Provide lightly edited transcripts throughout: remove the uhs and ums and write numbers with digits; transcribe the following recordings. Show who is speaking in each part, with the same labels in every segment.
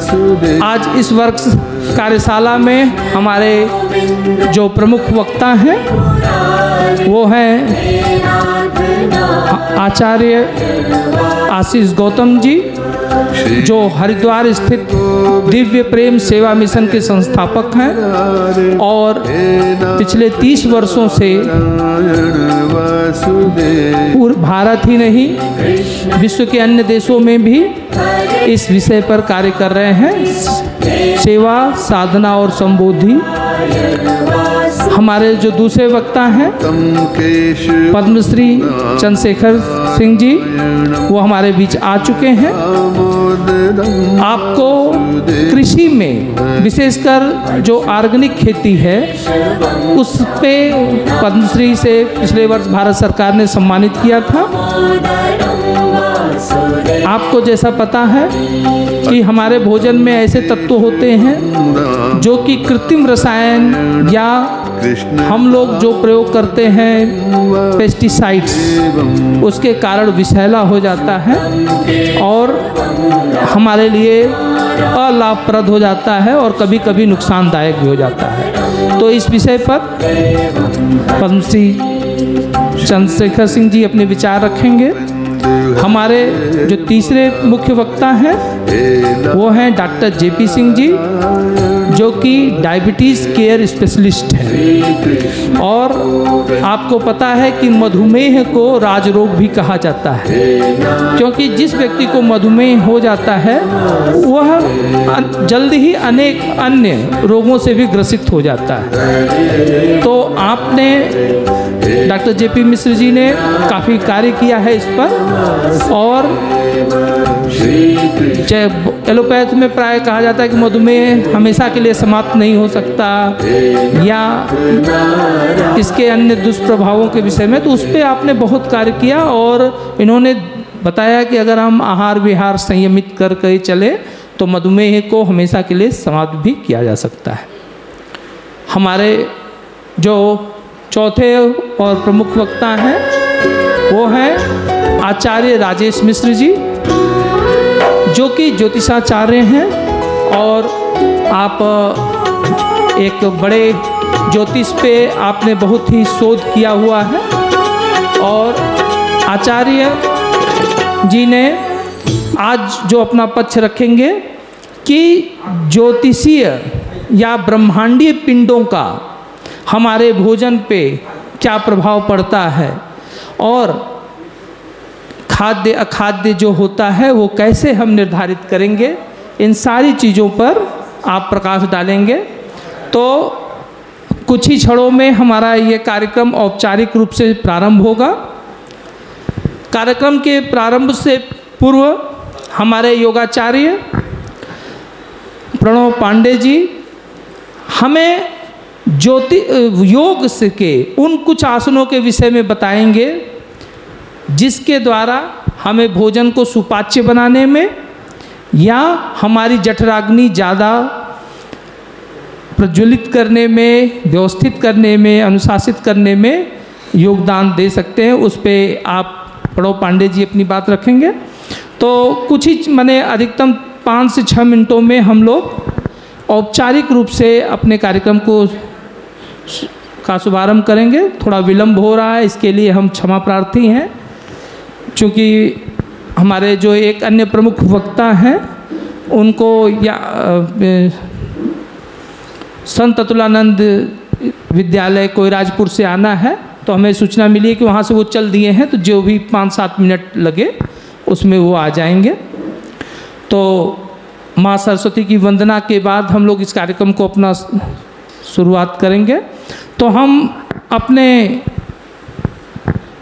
Speaker 1: आज इस वर्ग कार्यशाला में हमारे जो प्रमुख वक्ता हैं वो हैं आचार्य आशीष गौतम जी, जो हरिद्वार स्थित दिव्य प्रेम सेवा मिशन के संस्थापक हैं और पिछले 30 वर्षों से पूरे भारत ही नहीं विश्व के अन्य देशों में भी इस विषय पर कार्य कर रहे हैं, सेवा, साधना और संबोधि। हमारे जो दूसरे वक्ता हैं पद्मश्री चंद्रशेखर सिंह जी, वो हमारे बीच आ चुके हैं। आपको कृषि में विशेषकर जो ऑर्गेनिक खेती है उस पे पद्मश्री से पिछले वर्ष भारत सरकार ने सम्मानित किया था। आपको जैसा पता है कि हमारे भोजन में ऐसे तत्व होते हैं जो कि कृत्रिम रसायन या हम लोग जो प्रयोग करते हैं पेस्टिसाइड्स, उसके कारण विषैला हो जाता है और हमारे लिए अलाभप्रद हो जाता है और कभी कभी नुकसानदायक भी हो जाता है। तो इस विषय पर पद्मश्री चंद्रशेखर सिंह जी अपने विचार रखेंगे। हमारे जो तीसरे मुख्य वक्ता हैं वो हैं डॉक्टर जेपी सिंह जी, जो कि डायबिटीज़ केयर स्पेशलिस्ट हैं और आपको पता है कि मधुमेह को राजरोग भी कहा जाता है, क्योंकि जिस व्यक्ति को मधुमेह हो जाता है वह जल्द ही अनेक अन्य रोगों से भी ग्रसित हो जाता है। तो आपने डॉक्टर जेपी मिश्र जी ने काफ़ी कार्य किया है इस पर और एलोपैथ में प्राय कहा जाता है कि मधुमेह हमेशा के लिए समाप्त नहीं हो सकता या इसके अन्य दुष्प्रभावों के विषय में, तो उस पर आपने बहुत कार्य किया और इन्होंने बताया कि अगर हम आहार विहार संयमित करके चले तो मधुमेह को हमेशा के लिए समाप्त भी किया जा सकता है। हमारे जो चौथे और प्रमुख वक्ता हैं वो हैं आचार्य राजेश मिश्र जी, जो कि ज्योतिषाचार्य हैं और आप एक बड़े ज्योतिष पे आपने बहुत ही शोध किया हुआ है और आचार्य जी ने आज जो अपना पक्ष रखेंगे कि ज्योतिषीय या ब्रह्मांडीय पिंडों का हमारे भोजन पे क्या प्रभाव पड़ता है और खाद्य अखाद्य जो होता है वो कैसे हम निर्धारित करेंगे, इन सारी चीज़ों पर आप प्रकाश डालेंगे। तो कुछ ही क्षणों में हमारा ये कार्यक्रम औपचारिक रूप से प्रारंभ होगा। कार्यक्रम के प्रारंभ से पूर्व हमारे योगाचार्य प्रणव पांडे जी हमें योग से के उन कुछ आसनों के विषय में बताएंगे जिसके द्वारा हमें भोजन को सुपाच्य बनाने में या हमारी जठराग्नि ज़्यादा प्रज्वलित करने में, व्यवस्थित करने में, अनुशासित करने में योगदान दे सकते हैं। उस पर आप प्रणव पांडे जी अपनी बात रखेंगे। तो कुछ ही माने अधिकतम 5 से 6 मिनटों में हम लोग औपचारिक रूप से अपने कार्यक्रम का शुभारंभ करेंगे। थोड़ा विलंब हो रहा है, इसके लिए हम क्षमा प्रार्थी हैं, क्योंकि हमारे जो एक अन्य प्रमुख वक्ता हैं उनको या संत अतुलानंद विद्यालय कोइराजपुर से आना है, तो हमें सूचना मिली है कि वहाँ से वो चल दिए हैं, तो जो भी 5-7 मिनट लगे उसमें वो आ जाएंगे। तो माँ सरस्वती की वंदना के बाद हम लोग इस कार्यक्रम को अपना शुरुआत करेंगे। तो हम अपने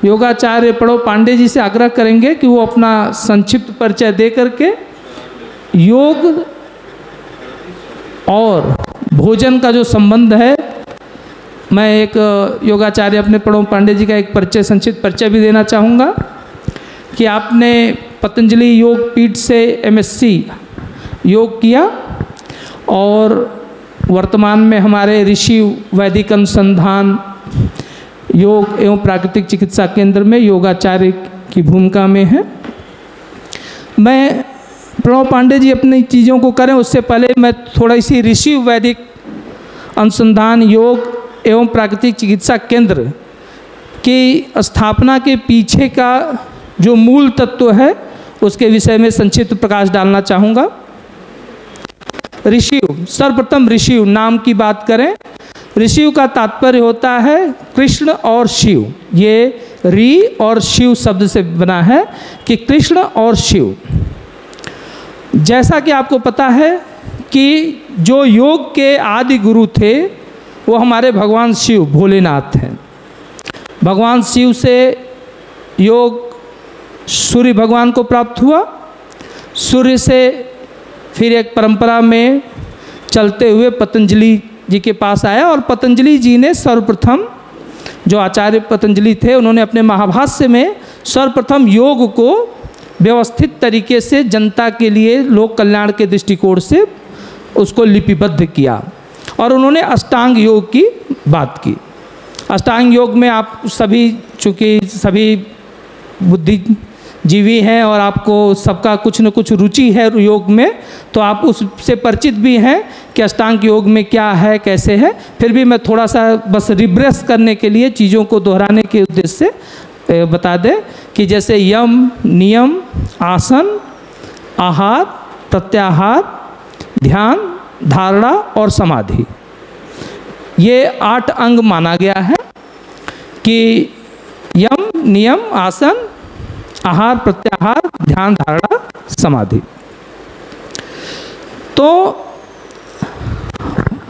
Speaker 1: योगाचार्य प्रणव पांडे जी से आग्रह करेंगे कि वो अपना संक्षिप्त परिचय दे करके योग और भोजन का जो संबंध है, मैं एक योगाचार्य अपने प्रणव पांडे जी का एक परिचय, संक्षिप्त परिचय भी देना चाहूँगा कि आपने पतंजलि योग पीठ से MSc योग किया और वर्तमान में हमारे ऋषि वैदिक अनुसंधान योग एवं प्राकृतिक चिकित्सा केंद्र में योगाचार्य की भूमिका में है। मैं प्रणव पांडे जी अपनी चीज़ों को करें, उससे पहले मैं थोड़ा सी ऋषि वैदिक अनुसंधान योग एवं प्राकृतिक चिकित्सा केंद्र की स्थापना के पीछे का जो मूल तत्व है उसके विषय में संक्षिप्त प्रकाश डालना चाहूँगा। ऋषियु, सर्वप्रथम ऋषियु नाम की बात करें, ऋषियु का तात्पर्य होता है कृष्ण और शिव। ये री और शिव शब्द से बना है कि कृष्ण और शिव। जैसा कि आपको पता है कि जो योग के आदि गुरु थे वो हमारे भगवान शिव भोलेनाथ हैं। भगवान शिव से योग सूर्य भगवान को प्राप्त हुआ, सूर्य से फिर एक परंपरा में चलते हुए पतंजलि जी के पास आया और पतंजलि जी ने सर्वप्रथम, जो आचार्य पतंजलि थे, उन्होंने अपने महाभाष्य में सर्वप्रथम योग को व्यवस्थित तरीके से जनता के लिए लोक कल्याण के दृष्टिकोण से उसको लिपिबद्ध किया और उन्होंने अष्टांग योग की बात की। अष्टांग योग में आप सभी, चूँकि सभी बुद्धिजीवी हैं और आपको सबका कुछ न कुछ रुचि है योग में, तो आप उससे परिचित भी हैं कि अष्टांग योग में क्या है, कैसे है। फिर भी मैं थोड़ा सा बस रिब्रेस करने के लिए, चीज़ों को दोहराने के उद्देश्य से बता दें कि जैसे यम, नियम, आसन, आहार, प्रत्याहार, ध्यान, धारणा और समाधि, ये 8 अंग माना गया है कि यम, नियम, आसन, आहार, प्रत्याहार, ध्यान, धारणा, समाधि। तो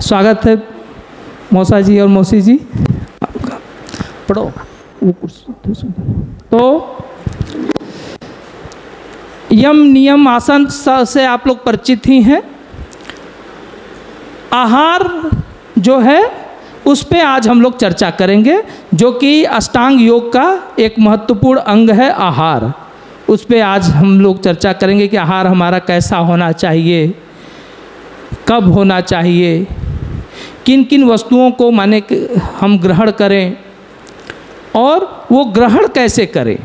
Speaker 1: स्वागत है मौसा जी और मौसी जी, आपका पढ़ो वो कुर्सी। तो यम, नियम, आसन से आप लोग परिचित ही हैं। आहार जो है उस पे आज हम लोग चर्चा करेंगे, जो कि अष्टांग योग का एक महत्वपूर्ण अंग है आहार। उस पे आज हम लोग चर्चा करेंगे कि आहार हमारा कैसा होना चाहिए, कब होना चाहिए, किन किन वस्तुओं को माने हम ग्रहण करें और वो ग्रहण कैसे करें।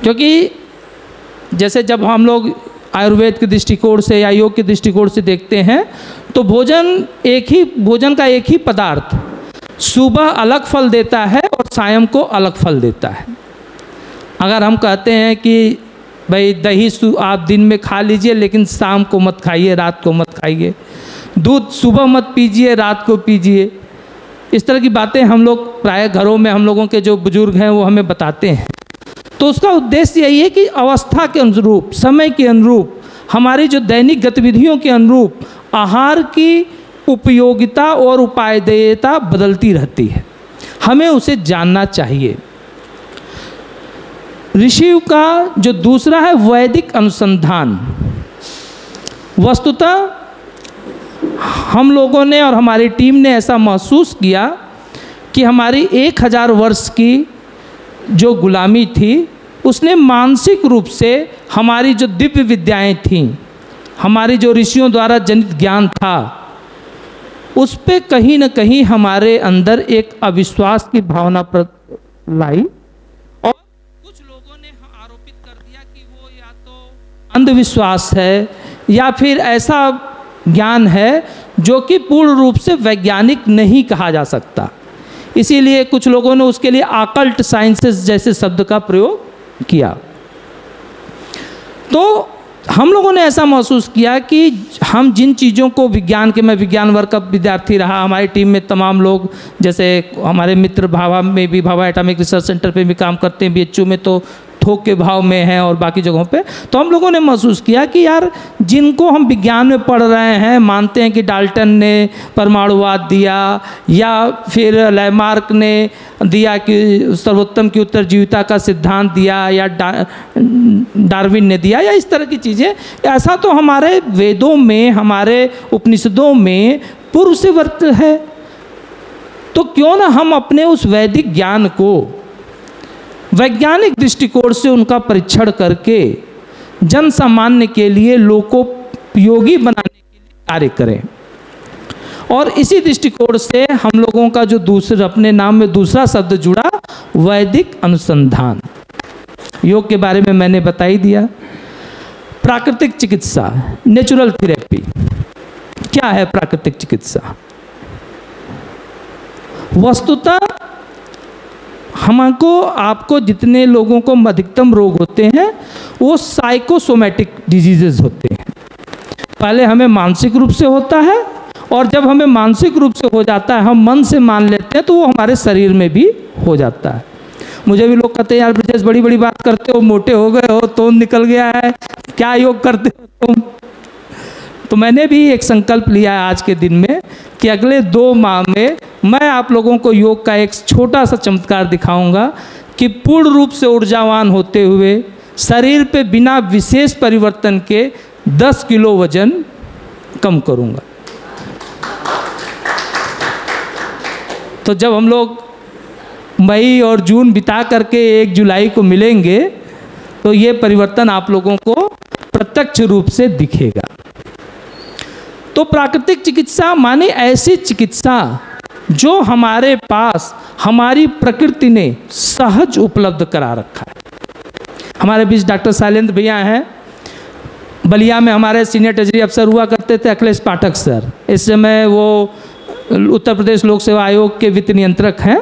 Speaker 1: क्योंकि जैसे जब हम लोग आयुर्वेद के दृष्टिकोण से या योग के दृष्टिकोण से देखते हैं तो भोजन का एक ही पदार्थ सुबह अलग फल देता है और सायं को अलग फल देता है। अगर हम कहते हैं कि भाई दही आप दिन में खा लीजिए लेकिन शाम को मत खाइए, रात को मत खाइए, दूध सुबह मत पीजिए, रात को पीजिए, इस तरह की बातें हम लोग प्रायः घरों में हम लोगों के जो बुजुर्ग हैं वो हमें बताते हैं। तो उसका उद्देश्य यही है कि अवस्था के अनुरूप, समय के अनुरूप, हमारी जो दैनिक गतिविधियों के अनुरूप आहार की उपयोगिता और उपादेयता बदलती रहती है, हमें उसे जानना चाहिए। ऋषि का जो दूसरा है वैदिक अनुसंधान, वस्तुतः हम लोगों ने और हमारी टीम ने ऐसा महसूस किया कि हमारी 1000 वर्ष की जो गुलामी थी उसने मानसिक रूप से हमारी जो दिव्य विद्याएं थीं, हमारी जो ऋषियों द्वारा जनित ज्ञान था, उस पे कहीं न कहीं हमारे अंदर एक अविश्वास की भावना लाई और कुछ लोगों ने आरोपित कर दिया कि वो या तो अंधविश्वास है या फिर ऐसा ज्ञान है जो कि पूर्ण रूप से वैज्ञानिक नहीं कहा जा सकता। इसीलिए कुछ लोगों ने उसके लिए ऑकल्ट साइंसेस जैसे शब्द का प्रयोग किया। तो हम लोगों ने ऐसा महसूस किया कि हम जिन चीज़ों को विज्ञान के, मैं विज्ञान वर्ग का विद्यार्थी रहा, हमारी टीम में तमाम लोग, जैसे हमारे मित्र भाभा में भी, भाभा एटॉमिक रिसर्च सेंटर पे भी काम करते हैं, बीएचयू में तो थोक के भाव में हैं और बाकी जगहों पे। तो हम लोगों ने महसूस किया कि यार जिनको हम विज्ञान में पढ़ रहे हैं, मानते हैं कि डाल्टन ने परमाणुवाद दिया या फिर लैमार्क ने दिया कि सर्वोत्तम की उत्तरजीविता का सिद्धांत दिया या डार्विन ने दिया या इस तरह की चीज़ें, ऐसा तो हमारे वेदों में, हमारे उपनिषदों में पूर्व से वर्त है। तो क्यों ना हम अपने उस वैदिक ज्ञान को वैज्ञानिक दृष्टिकोण से उनका परीक्षण करके जन सामान्य के लिए लोकोपयोगी बनाने के लिए कार्य करें। और इसी दृष्टिकोण से हम लोगों का जो दूसरा, अपने नाम में दूसरा शब्द जुड़ा, वैदिक अनुसंधान। योग के बारे में मैंने बता ही दिया। प्राकृतिक चिकित्सा, नेचुरल थेरेपी। क्या है प्राकृतिक चिकित्सा? वस्तुतः हमको आपको जितने लोगों को अधिकतम रोग होते हैं वो साइकोसोमैटिक डिजीजेज होते हैं। पहले हमें मानसिक रूप से होता है, और जब हमें मानसिक रूप से हो जाता है, हम मन से मान लेते हैं, तो वो हमारे शरीर में भी हो जाता है। मुझे भी लोग कहते हैं यार ब्रजेश बड़ी बड़ी बात करते हो, मोटे हो गए हो, तोंद निकल गया है, क्या योग करते हो तुम? तो मैंने भी एक संकल्प लिया है आज के दिन में कि अगले 2 माह में मैं आप लोगों को योग का एक छोटा सा चमत्कार दिखाऊंगा कि पूर्ण रूप से ऊर्जावान होते हुए शरीर पे बिना विशेष परिवर्तन के 10 किलो वजन कम करूंगा। तो जब हम लोग मई और जून बिता करके 1 जुलाई को मिलेंगे तो ये परिवर्तन आप लोगों को प्रत्यक्ष रूप से दिखेगा। तो प्राकृतिक चिकित्सा माने ऐसी चिकित्सा जो हमारे पास हमारी प्रकृति ने सहज उपलब्ध करा रखा है। हमारे बीच डॉक्टर शैलेंद्र भैया हैं, बलिया में हमारे सीनियर ट्रेजरी अफसर हुआ करते थे अखिलेश पाठक सर। इस समय वो उत्तर प्रदेश लोक सेवा आयोग के वित्त नियंत्रक हैं।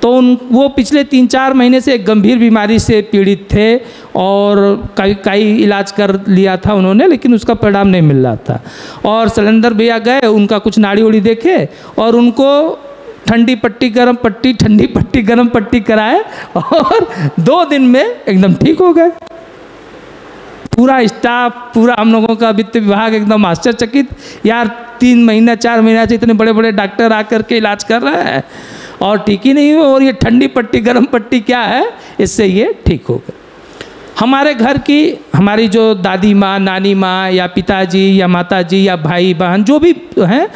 Speaker 1: तो वो पिछले 3-4 महीने से एक गंभीर बीमारी से पीड़ित थे और कई इलाज कर लिया था उन्होंने, लेकिन उसका परिणाम नहीं मिल रहा था। और शैलेंद्र भैया गए, उनका कुछ नाड़ी उड़ी देखे और उनको ठंडी पट्टी गर्म पट्टी, ठंडी पट्टी गर्म पट्टी कराए और 2 दिन में एकदम ठीक हो गए। पूरा स्टाफ, पूरा हम लोगों का वित्त विभाग एकदम आश्चर्यचकित, यार 3 महीना 4 महीना से इतने बड़े बड़े डॉक्टर आकर के इलाज कर रहे हैं और ठीक ही नहीं हो, और ये ठंडी पट्टी गर्म पट्टी क्या है, इससे ये ठीक हो गए। हमारे घर की हमारी जो दादी माँ, नानी माँ या पिताजी या माताजी या भाई बहन जो भी हैं,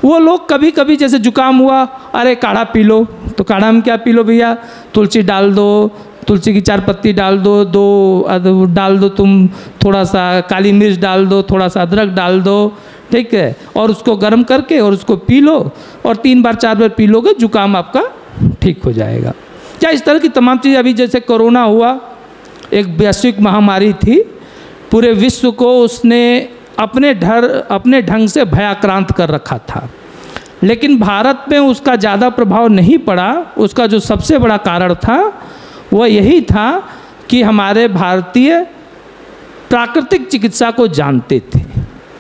Speaker 1: वो लोग कभी कभी जैसे जुकाम हुआ, अरे काढ़ा पी लो। तो काढ़ा में क्या पी लो भैया? तुलसी डाल दो, तुलसी की 4 पत्ती डाल दो, डाल दो तुम, थोड़ा सा काली मिर्च डाल दो, थोड़ा सा अदरक डाल दो, ठीक है, और उसको गर्म करके और उसको पी लो, और 3 बार 4 बार पी लोगे, जुकाम आपका ठीक हो जाएगा। क्या इस तरह की तमाम चीज़ें, अभी जैसे कोरोना हुआ, एक वैश्विक महामारी थी, पूरे विश्व को उसने अपने ढंग से भयाक्रांत कर रखा था, लेकिन भारत में उसका ज़्यादा प्रभाव नहीं पड़ा। उसका जो सबसे बड़ा कारण था वह यही था कि हमारे भारतीय प्राकृतिक चिकित्सा को जानते थे।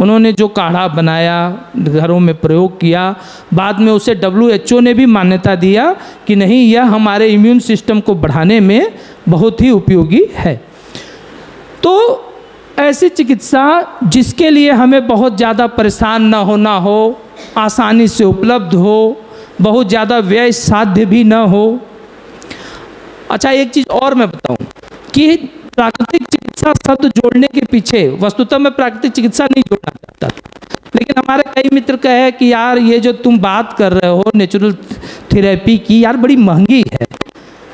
Speaker 1: उन्होंने जो काढ़ा बनाया, घरों में प्रयोग किया, बाद में उसे WHO ने भी मान्यता दिया कि नहीं, यह हमारे इम्यून सिस्टम को बढ़ाने में बहुत ही उपयोगी है। तो ऐसी चिकित्सा जिसके लिए हमें बहुत ज़्यादा परेशान ना होना हो, आसानी से उपलब्ध हो, बहुत ज़्यादा व्यय साध्य भी न हो। अच्छा, एक चीज़ और मैं बताऊं कि प्राकृतिक चिकित्सा शब्द जोड़ने के पीछे, वस्तुतः मैं प्राकृतिक चिकित्सा नहीं जोड़ना चाहता, लेकिन हमारे कई मित्र कहे कि यार ये जो तुम बात कर रहे हो नेचुरल थेरेपी की, यार बड़ी महंगी है।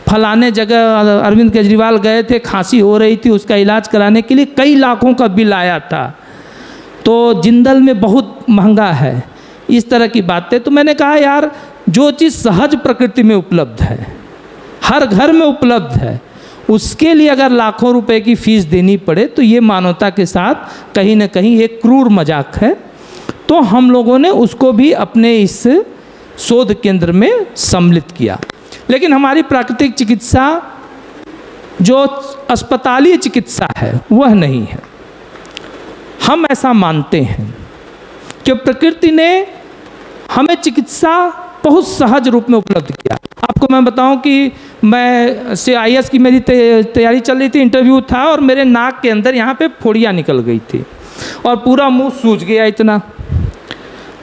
Speaker 1: फलाने जगह अरविंद केजरीवाल गए थे, खांसी हो रही थी, उसका इलाज कराने के लिए कई लाखों का बिल आया था, तो जिंदल में बहुत महंगा है, इस तरह की बातें। तो मैंने कहा यार, जो चीज़ सहज प्रकृति में उपलब्ध है, हर घर में उपलब्ध है, उसके लिए अगर लाखों रुपए की फीस देनी पड़े तो ये मानवता के साथ कहीं ना कहीं एक क्रूर मजाक है। तो हम लोगों ने उसको भी अपने इस शोध केंद्र में सम्मिलित किया। लेकिन हमारी प्राकृतिक चिकित्सा जो अस्पतालीय चिकित्सा है वह नहीं है। हम ऐसा मानते हैं कि प्रकृति ने हमें चिकित्सा बहुत सहज रूप में उपलब्ध किया। आपको मैं बताऊं कि मैं CIS की मेरी तैयारी चल रही थी, इंटरव्यू था, और मेरे नाक के अंदर यहाँ पे फोड़ियाँ निकल गई थी और पूरा मुंह सूज गया इतना,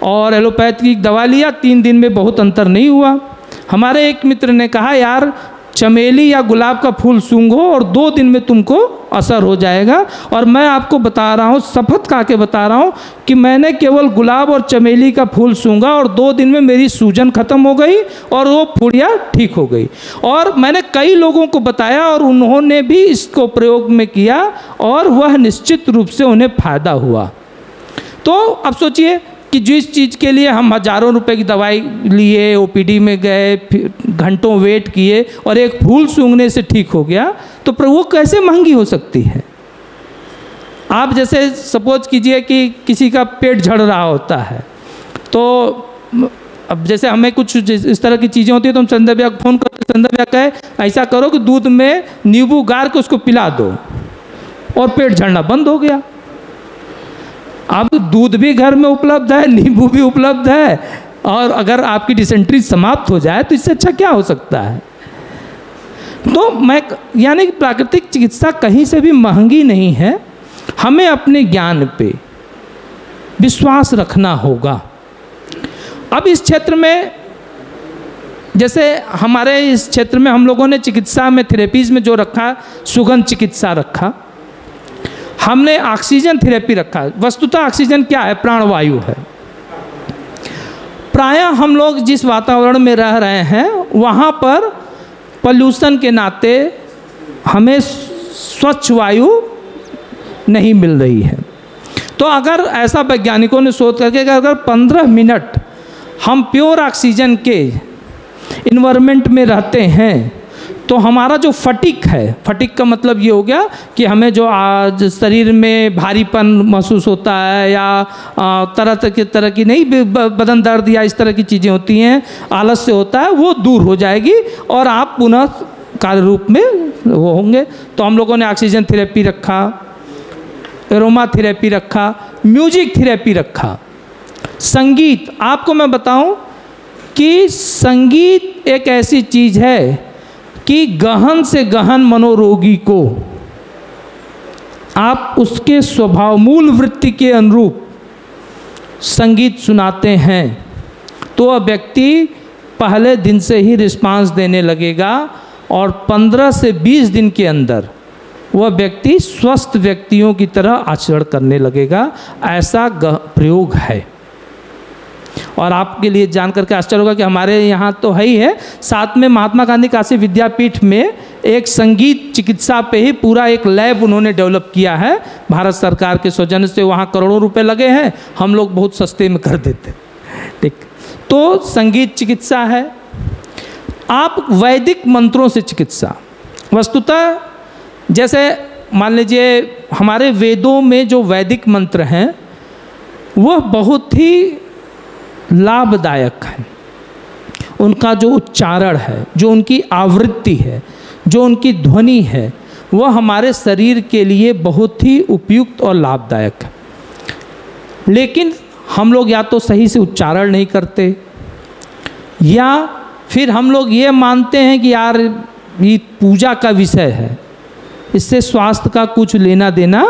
Speaker 1: और एलोपैथ की दवा लिया, 3 दिन में बहुत अंतर नहीं हुआ। हमारे एक मित्र ने कहा यार चमेली या गुलाब का फूल सूंघो और 2 दिन में तुमको असर हो जाएगा। और मैं आपको बता रहा हूँ, शपथ खा के बता रहा हूँ कि मैंने केवल गुलाब और चमेली का फूल सूंघा और 2 दिन में मेरी सूजन खत्म हो गई और वो फुड़िया ठीक हो गई। और मैंने कई लोगों को बताया और उन्होंने भी इसको प्रयोग में किया और वह निश्चित रूप से उन्हें फायदा हुआ। तो अब सोचिए कि जिस चीज़ के लिए हम हज़ारों रुपए की दवाई लिए, OPD में गए, घंटों वेट किए और एक फूल सूंघने से ठीक हो गया, तो वो कैसे महंगी हो सकती है? आप जैसे सपोज कीजिए कि किसी का पेट झड़ रहा होता है, तो अब जैसे हमें कुछ इस तरह की चीज़ें होती है तो हम संदीप भैया को फ़ोन करते, संदीप भैया कहे ऐसा करो कि दूध में नींबू गाड़ के उसको पिला दो, और पेट झड़ना बंद हो गया। अब दूध भी घर में उपलब्ध है, नींबू भी उपलब्ध है, और अगर आपकी डिसेंट्री समाप्त हो जाए तो इससे अच्छा क्या हो सकता है। तो मैं यानी कि प्राकृतिक चिकित्सा कहीं से भी महंगी नहीं है, हमें अपने ज्ञान पे विश्वास रखना होगा। अब इस क्षेत्र में, जैसे हमारे इस क्षेत्र में हम लोगों ने चिकित्सा में थेरेपीज़ में जो रखा, सुगंध चिकित्सा रखा, हमने ऑक्सीजन थेरेपी रखा। वस्तुतः ऑक्सीजन क्या है? प्राणवायु है। प्रायः हम लोग जिस वातावरण में रह रहे हैं वहाँ पर पॉल्यूशन के नाते हमें स्वच्छ वायु नहीं मिल रही है। तो अगर ऐसा वैज्ञानिकों ने शोध करके अगर 15 मिनट हम प्योर ऑक्सीजन के इन्वायरमेंट में रहते हैं तो हमारा जो फटीक है, फटीक का मतलब ये हो गया कि हमें जो आज शरीर में भारीपन महसूस होता है या तरह की नहीं बदन दर्द या इस तरह की चीज़ें होती हैं, आलस्य होता है, वो दूर हो जाएगी और आप पुनः कार्य रूप में वो होंगे। तो हम लोगों ने ऑक्सीजन थेरेपी रखा, एरोमा थेरेपी रखा, म्यूजिक थेरेपी रखा। संगीत, आपको मैं बताऊं कि संगीत एक ऐसी चीज़ है कि गहन से गहन मनोरोगी को आप उसके स्वभाव मूल वृत्ति के अनुरूप संगीत सुनाते हैं तो वह व्यक्ति पहले दिन से ही रिस्पांस देने लगेगा और 15 से 20 दिन के अंदर वह व्यक्ति स्वस्थ व्यक्तियों की तरह आचरण करने लगेगा। ऐसा प्रयोग है। और आपके लिए जान करके आश्चर्य होगा कि हमारे यहाँ तो है ही है, साथ में महात्मा गांधी काशी विद्यापीठ में एक संगीत चिकित्सा पे ही पूरा एक लैब उन्होंने डेवलप किया है। भारत सरकार के सौजन्य से वहाँ करोड़ों रुपए लगे हैं, हम लोग बहुत सस्ते में कर देते। ठीक, तो संगीत चिकित्सा है। आप वैदिक मंत्रों से चिकित्सा, वस्तुतः जैसे मान लीजिए हमारे वेदों में जो वैदिक मंत्र हैं वह बहुत ही लाभदायक है। उनका जो उच्चारण है, जो उनकी आवृत्ति है, जो उनकी ध्वनि है, वह हमारे शरीर के लिए बहुत ही उपयुक्त और लाभदायक है। लेकिन हम लोग या तो सही से उच्चारण नहीं करते या फिर हम लोग ये मानते हैं कि यार ये पूजा का विषय है, इससे स्वास्थ्य का कुछ लेना देना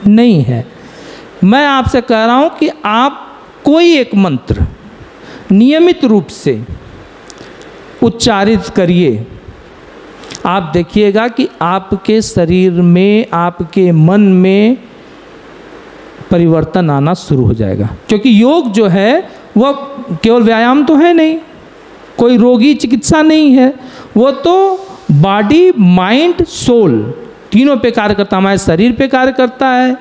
Speaker 1: नहीं है। मैं आपसे कह रहा हूँ कि आप कोई एक मंत्र नियमित रूप से उच्चारित करिए, आप देखिएगा कि आपके शरीर में, आपके मन में परिवर्तन आना शुरू हो जाएगा। क्योंकि योग जो है वह केवल व्यायाम तो है नहीं, कोई रोगी चिकित्सा नहीं है, वो तो बॉडी माइंड सोल तीनों पे कार्य करता है। हमारे शरीर पे कार्य करता है,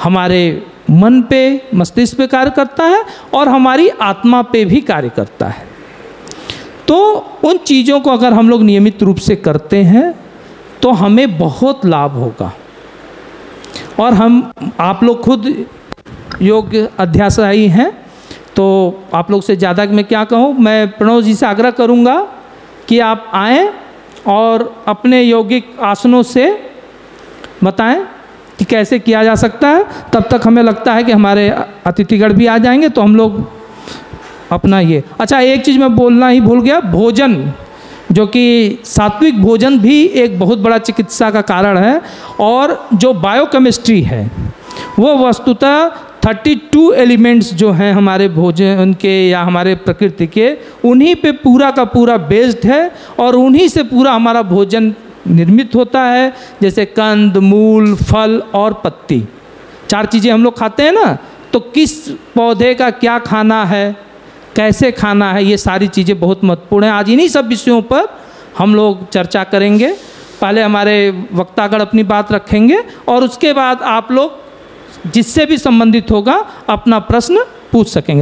Speaker 1: हमारे मन पे, मस्तिष्क पे कार्य करता है और हमारी आत्मा पे भी कार्य करता है। तो उन चीज़ों को अगर हम लोग नियमित रूप से करते हैं तो हमें बहुत लाभ होगा। और आप लोग खुद योग अध्यासही हैं, तो आप लोग से ज़्यादा मैं क्या कहूँ, मैं प्रणव जी से आग्रह करूँगा कि आप आएँ और अपने यौगिक आसनों से बताएं कि कैसे किया जा सकता है। तब तक हमें लगता है कि हमारे अतिथिगण भी आ जाएंगे तो हम लोग अपना ये, अच्छा एक चीज़ मैं बोलना ही भूल गया, भोजन, जो कि सात्विक भोजन भी एक बहुत बड़ा चिकित्सा का कारण है। और जो बायोकेमिस्ट्री है वो वस्तुतः 32 एलिमेंट्स जो हैं हमारे भोजन के या हमारे प्रकृति के, उन्हीं पे पूरा का पूरा बेस्ड है और उन्हीं से पूरा हमारा भोजन निर्मित होता है। जैसे कंद, मूल, फल और पत्ती, 4 चीज़ें हम लोग खाते हैं ना, तो किस पौधे का क्या खाना है, कैसे खाना है, ये सारी चीज़ें बहुत महत्वपूर्ण हैं। आज इन्हीं सब विषयों पर हम लोग चर्चा करेंगे। पहले हमारे वक्तागण अपनी बात रखेंगे और उसके बाद आप लोग जिससे भी संबंधित होगा अपना प्रश्न पूछ सकेंगे।